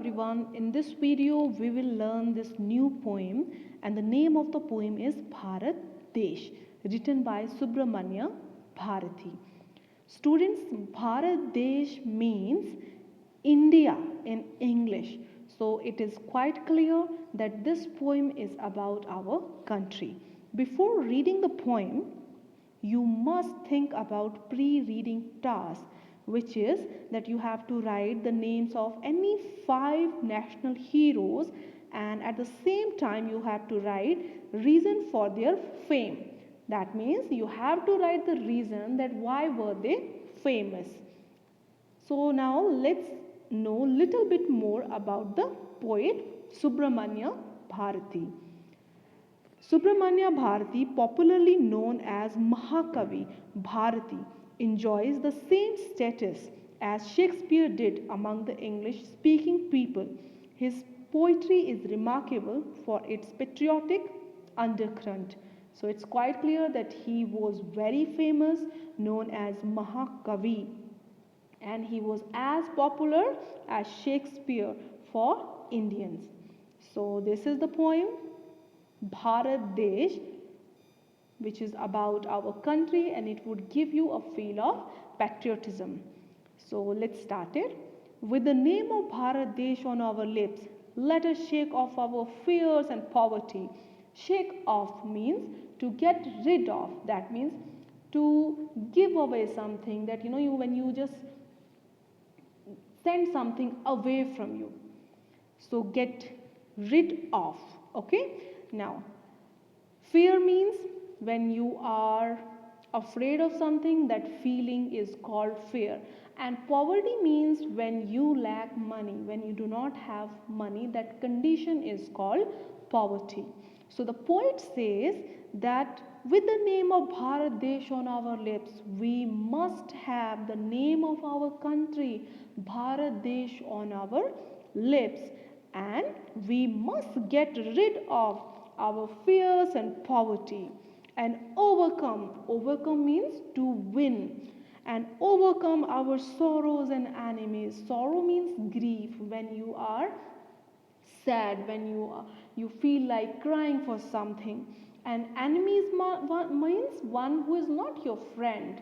everyone. In this video we will learn this new poem, and the name of the poem is Bharat Desh, written by Subramanya Bharati. Students, Bharat Desh means India in English. So it is quite clear that this poem is about our country. Before reading the poem, you must think about pre-reading task, which is that you have to write the names of any 5 national heroes, and at the same time you have to write reason for their fame. That means you have to write the reason that why were they famous. So now let's know little bit more about the poet Subramanya Bharati. Subramanya Bharati, popularly known as Mahakavi Bharati, enjoys the same status as Shakespeare did among the English-speaking people. His poetry is remarkable for its patriotic undercurrent. So it's quite clear that he was very famous, known as Mahakavi, and he was as popular as Shakespeare for Indians. So this is the poem Bharat Desh, which is about our country, and it would give you a feel of patriotism. So let's start it. With the name of Bharat Desh on our lips, let us shake off our fears and poverty. Shake off means to get rid of. That means to give away something that when you just send something away from you. So get rid of. Okay? Now, fear means when you are afraid of something, that feeling is called fear. And poverty means when you lack money, when you do not have money, that condition is called poverty. So the poet says that with the name of Bharat Desh on our lips, we must have the name of our country, Bharat Desh, on our lips, and we must get rid of our fears and poverty and overcome means to win, and overcome our sorrows and enemies. Sorrow means grief, when you are sad, when you feel like crying for something, and enemies means one who is not your friend,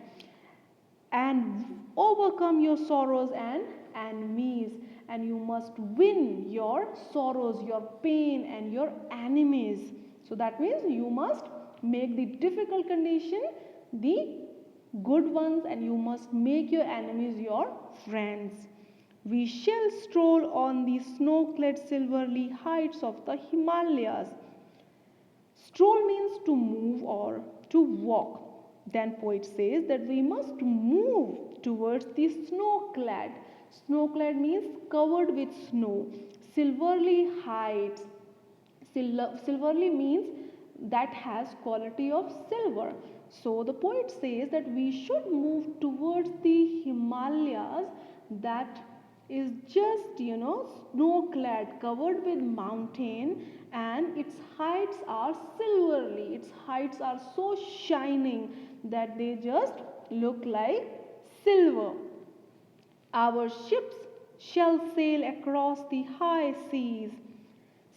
and overcome your sorrows and enemies, and you must win your sorrows, your pain, and your enemies. So that means you must make the difficult condition the good ones, and you must make your enemies your friends. We shall stroll on the snow-clad silvery heights of the Himalayas. Stroll means to move or to walk. Then poet says that we must move towards the snow-clad. Snow-clad means covered with snow. Silvery heights. Silvery means that has quality of silver. So the poet says that we should move towards the Himalayas, that is just snow-clad, covered with mountain, and its heights are silvery. Its heights are so shining that they just look like silver. Our ships shall sail across the high seas.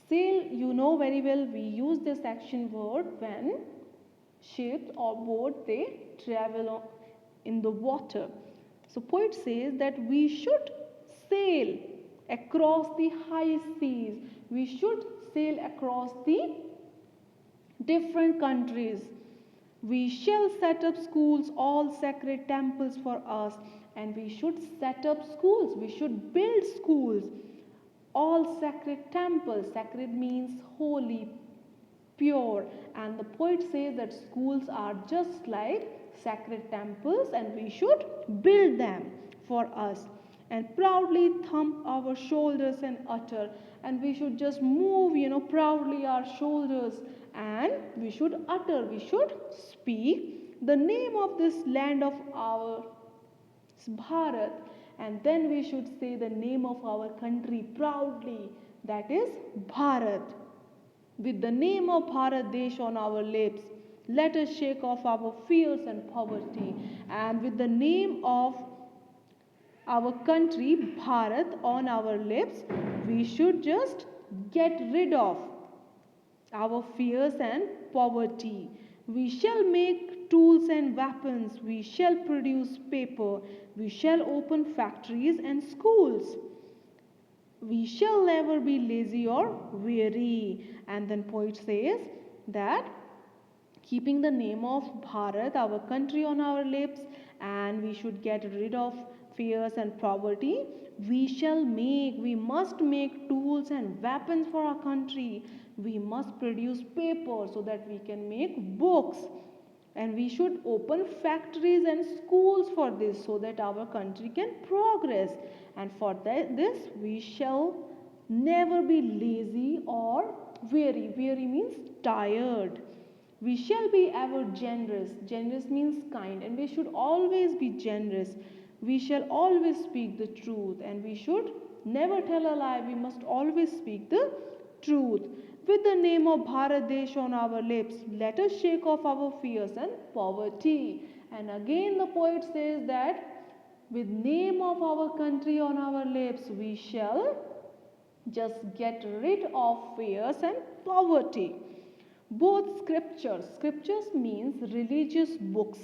Sail, you know very well, we use this action word when ships or boat they travel in the water. So poet says that we should sail across the high seas. We should sail across the different countries. We shall set up schools, all sacred temples for us, and we should set up schools. We should build schools, all sacred temples. Sacred means holy, pure, and the poet says that schools are just like sacred temples, and we should build them for us, and proudly thump our shoulders and utter, and we should just move proudly our shoulders, and we should utter, we should speak the name of this land of ours, Bharat, and then we should say the name of our country proudly, that is Bharat. With the name of Bharat Desh on our lips, let us shake off our fears and poverty, and with the name of our country Bharat on our lips, we should just get rid of our fears and poverty. We shall make tools and weapons. We shall produce paper. We shall open factories and schools. We shall never be lazy or weary. And then poet says that keeping the name of Bharat, our country, on our lips, and we should get rid of fears and poverty. We must make tools and weapons for our country. We must produce paper so that we can make books. And we should open factories and schools for this so that our country can progress. And for this, we shall never be lazy or weary. Weary means tired. We shall be ever generous. Generous means kind, and we should always be generous. We shall always speak the truth, and we should never tell a lie. We must always speak the truth. With the name of Bharat Desh on our lips, let us shake off our fears and poverty. And again the poet says that with name of our country on our lips, we shall just get rid of fears and poverty. Both scriptures means religious books.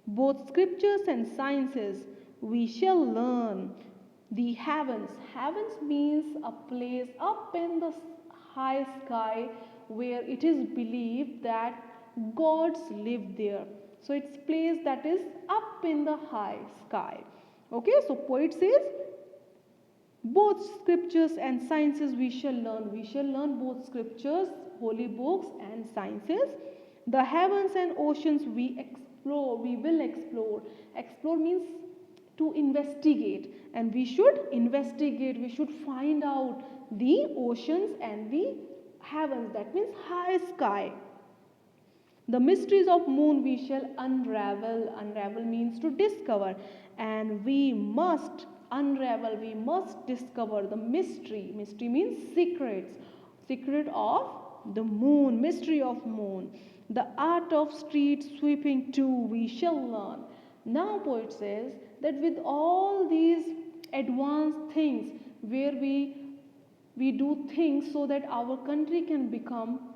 Both scriptures and sciences we shall learn. The heavens means a place up in the high sky where it is believed that gods live there. So it's place that is up in the high sky. Okay, so poet says both scriptures and sciences we shall learn. We shall learn both scriptures, holy books, and sciences. The heavens and oceans we will explore. Explore means to investigate, and we should investigate. We should find out the oceans and the heavens, that means high sky. The mysteries of moon we shall unravel. Unravel means to discover, and we must unravel, we must discover the mystery. Mystery means secrets. Secret of the moon, mystery of moon. The art of street sweeping too we shall learn. Now poet says that with all these advanced things where we do things so that our country can become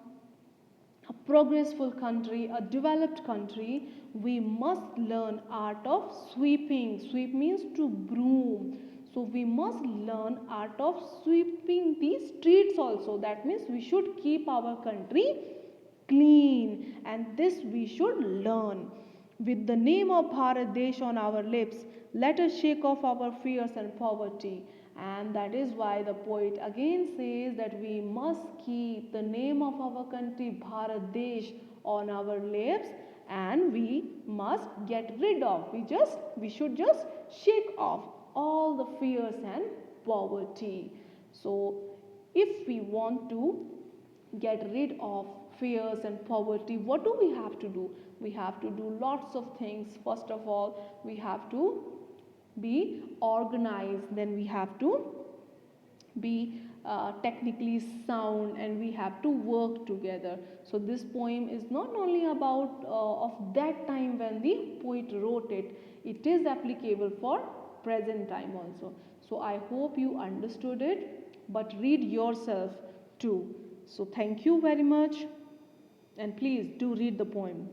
a progressful country, a developed country, we must learn art of sweeping. Sweep means to broom. So we must learn art of sweeping the streets also. That means we should keep our country clean, and this we should learn. With the name of Bharat Desh on our lips, let us shake off our fears and poverty. And that is why the poet again says that we must keep the name of our country Bharat Desh on our lips, and we must get rid of, we should just shake off all the fears and poverty. So if we want to get rid of fears and poverty, what do we have to do? We have to do lots of things. First of all, we have to be organized, then we have to be technically sound, and we have to work together. So this poem is not only about of that time when the poet wrote it, it is applicable for present time also. So I hope you understood it, but read yourself too. So thank you very much, and please do read the poem.